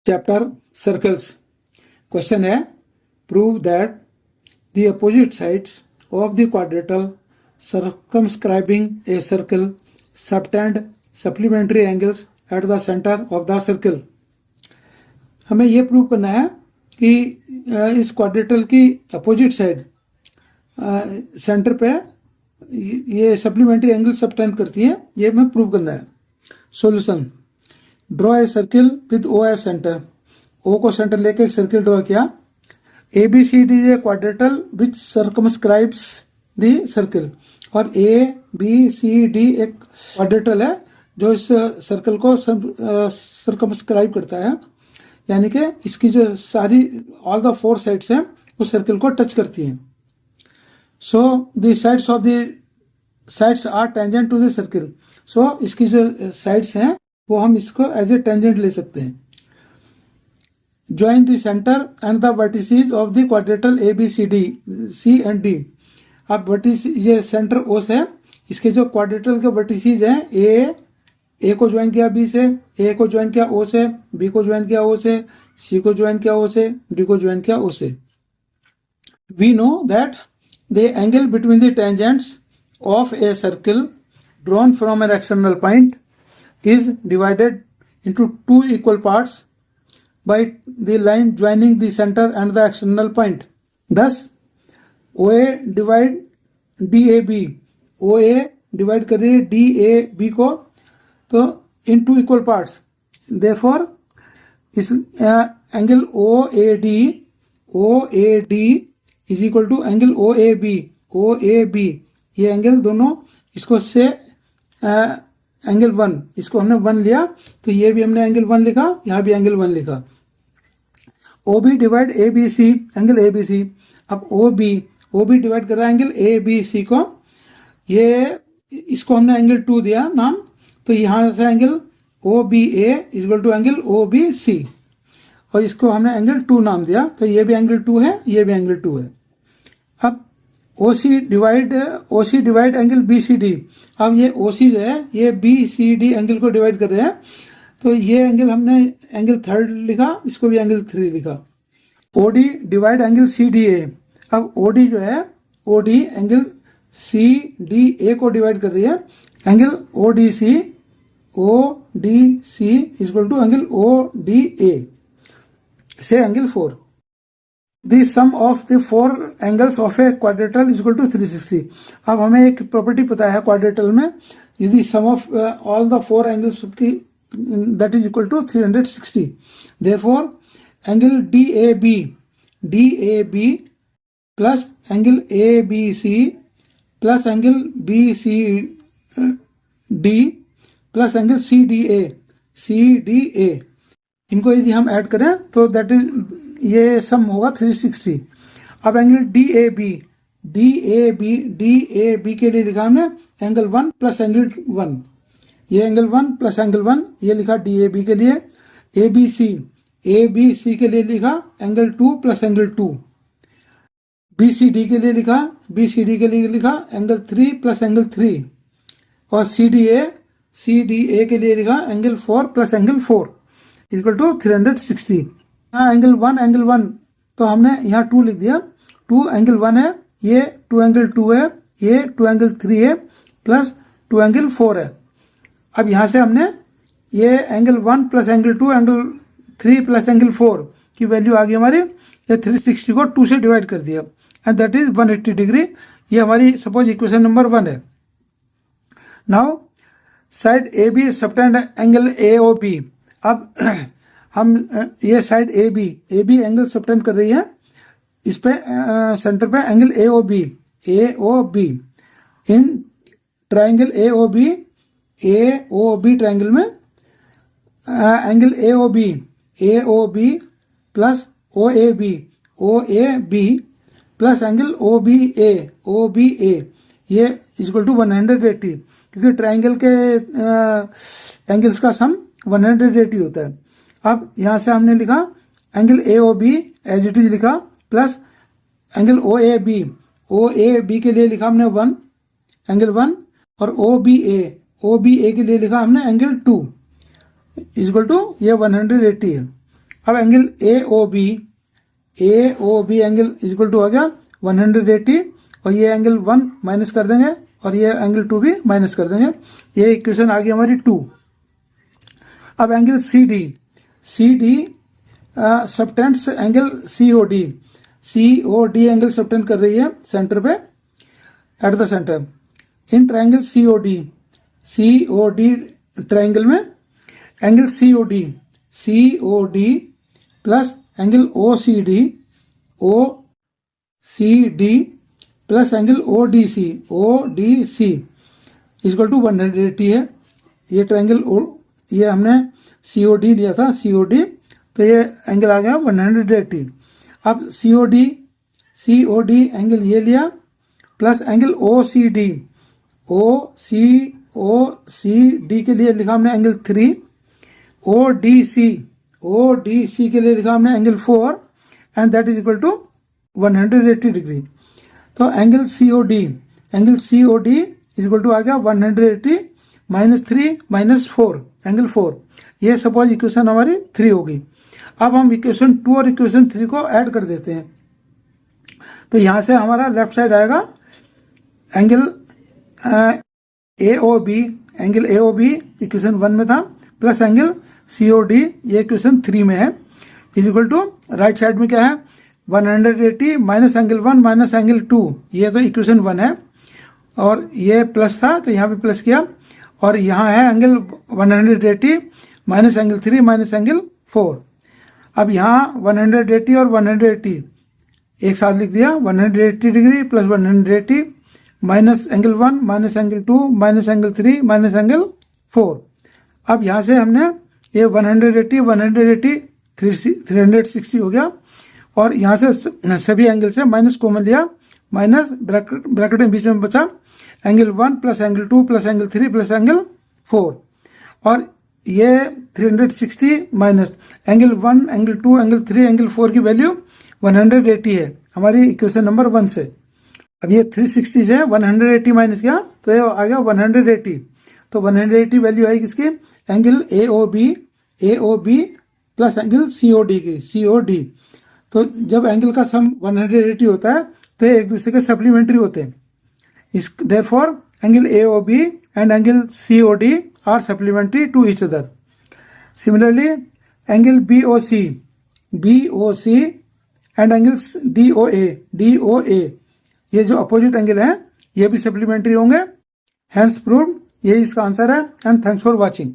Chapter circles. Question है prove that the opposite sides of the quadrilateral circumscribing a circle subtend supplementary angles eight the centre of the circle. हमें यह prove करना है कि इस quadrilateral की opposite side centre पे ये सप्लीमेंट्री एंगल सबटेंड करती है, ये हमें प्रूव करना है। Solution, draw a circle with O as centre. O को सेंटर लेके एक सर्किल ड्रॉ किया। A B C D a quadrilateral which circumscribes the circle, और ए बी सी डी एक क्वाड्रेटल है जो इस सर्कल को सर्कमस्क्राइब करता है, यानी कि इसकी जो सारी ऑल द फोर साइड्स हैं उस सर्किल को टच करती हैं। So the sides of the sides are tangent to the circle. सो इसकी जो साइड्स हैं वो हम इसको एज ए टेंजेंट ले सकते हैं। Join the centre and the vertices of the quadrilateral A B C D, C and D. अब वर्टिस ये सेंटर ओ से, इसके जो क्वाड्रेटल के वर्टिसेस हैं, ए को ज्वाइन किया बी से, ए को ज्वाइन किया ओ से, बी को ज्वाइन किया ओ से, सी को ज्वाइन किया ओ से, डी को ज्वाइन किया ओ से। We know that the angle between the tangents of a circle drawn from an external point is divided into two equal parts by the line joining the center and the external point. Thus, OA divide DAB, OA divide कर रही है DAB को तो in two equal parts. Therefore, इस angle OAD is equal to angle OAB ये angle दोनों इसको से एंगल 1, इसको हमने 1 लिया तो ये भी हमने एंगल 1 लिखा, यहाँ भी एंगल 1 लिखा। OB divide ABC, angle ABC। अब OB डिवाइड कर रहा है एंगल ABC को, ये इसको हमने एंगल 2 दिया नाम, तो यहाँ से angle OBA equal to angle OBC, और इसको हमने एंगल 2 नाम दिया, तो ये भी एंगल 2 है, ये भी एंगल 2 है। अब OC डिवाइड एंगल BCD। अब ये OC जो है ये BCD एंगल को डिवाइड कर रहे हैं, तो ये एंगल हमने एंगल 3 लिखा, इसको भी एंगल 3 लिखा। OD divide angle CDA। अब OD जो है OD एंगल CDA को डिवाइड कर रही है, angle ODC equal to angle ODA से angle 4। The sum of the four angles of a quadrilateral is equal to 360. अब हमें एक प्रॉपर्टी पता है क्वाड्रेटल में, यदि sum of all the four angles की that is equal to 360। Therefore, angle DAB plus angle ABC plus angle BCD plus angle CDA, इनको यदि हम ऐड करें तो दैट इज ये सम होगा 360। अब एंगल DAB के लिए लिखा हमने एंगल 1 प्लस एंगल 1, ये एंगल 1 प्लस एंगल 1 ये लिखा DAB के लिए। ABC के लिए लिखा एंगल 2 प्लस एंगल 2। BCD के लिए लिखा एंगल 3 प्लस एंगल 3, और CDA के लिए लिखा angle 4 plus angle 4 equal to 360। Angle 1 तो हमने यहाँ 2 लिख दिया, 2 एंगल 1 है, ये 2 एंगल 2 है, ये 2 एंगल 3 है प्लस 2 एंगल 4 है। अब यहाँ से हमने ये angle 1 plus angle 2 angle 3 plus angle 4 की वैल्यू आ गई हमारी, ये 360 को 2 से डिवाइड कर दिया एंड दैट इज 180 डिग्री। ये हमारी सपोज इक्वेशन नंबर 1 है। Now side AB subtend angle AOB। अब हम ये साइड AB एंगल सबटेंड कर रही है, इस पे सेंटर पे angle AOB in triangle AOB triangle में angle AOB plus OAB plus angle OBA ये इक्वल टू 180, क्योंकि ट्राइंगल के एंगल्स का सम 180 होता है। अब यहाँ से हमने लिखा angle AOB as it is लिखा, प्लस एंगल OAB के लिए लिखा हमने 1 एंगल 1, और OBA के लिए लिखा हमने एंगल 2 इक्वल टू ये 180 है। अब angle A angle equal to आ गया 180 और ये एंगल 1 माइनस कर देंगे और ये एंगल 2 भी माइनस कर देंगे। ये इक्वेशन आ गई हमारी 2। अब angle C D subtends angle C O D angle subtend कर रही है सेंटर पे, at the centre in triangle C O D triangle में angle C O D plus angle O C D plus angle O D C equal to 180 है। ये triangle ये हमने सी O D लिया था, सी ओ डी, तो ये एंगल आ गया 180। अब सी ओ डी एंगल ये लिया plus angle O C D के लिए लिखा हमने एंगल 3, ओ डी सी के लिए लिखा हमने angle 4 and that is equal to 180 degree. तो angle C O D is equal to आ गया 180 माइनस 3 माइनस 4 एंगल 4। ये सपोज इक्वेशन हमारी 3 होगी। अब हम इक्वेशन 2 और इक्वेशन 3 को ऐड कर देते हैं। तो यहां से हमारा लेफ्ट साइड आएगा angle angle A O B equation 1 में था plus angle C O D ये इक्वेशन 3 में है, is equal to right side में क्या है 180 माइनस एंगल 1 माइनस एंगल 2, ये तो इक्वेशन 1 है और ये प्लस था तो यहाँ पे प्लस किया और यहाँ है angle 180 minus angle 3 minus angle 4। अब यहाँ 180 और 180 एक साथ लिख दिया, 180 degree plus 180 minus angle 1 minus angle 2 minus angle 3 minus angle 4। अब यहाँ से हमने ये 180 360 हो गया और यहाँ से सभी एंगल से माइनस कॉमन लिया, माइनस ब्रैकेट में बीच में बचा angle 1 plus angle 2 plus angle 3 plus angle 4 और ये 360 minus angle 1 angle 2 angle 3 angle 4 की वैल्यू 180 है हमारी इक्वेशन नंबर 1 से। अब ये 360 से 180 माइनस किया तो ये आ गया 180। तो 180 वैल्यू आई किसकी, angle A O B plus angle C O D. तो जब एंगल का सम 180 होता है तो ये एक दूसरे के सप्लीमेंट्री होते हैं। Therefore, angle AOB and angle COD are supplementary to each other. Similarly, angle BOC and angles DOA ये जो अपोजिट एंगल है ये भी सप्लीमेंट्री होंगे। Hence proved, ये इसका आंसर है। And thanks for watching.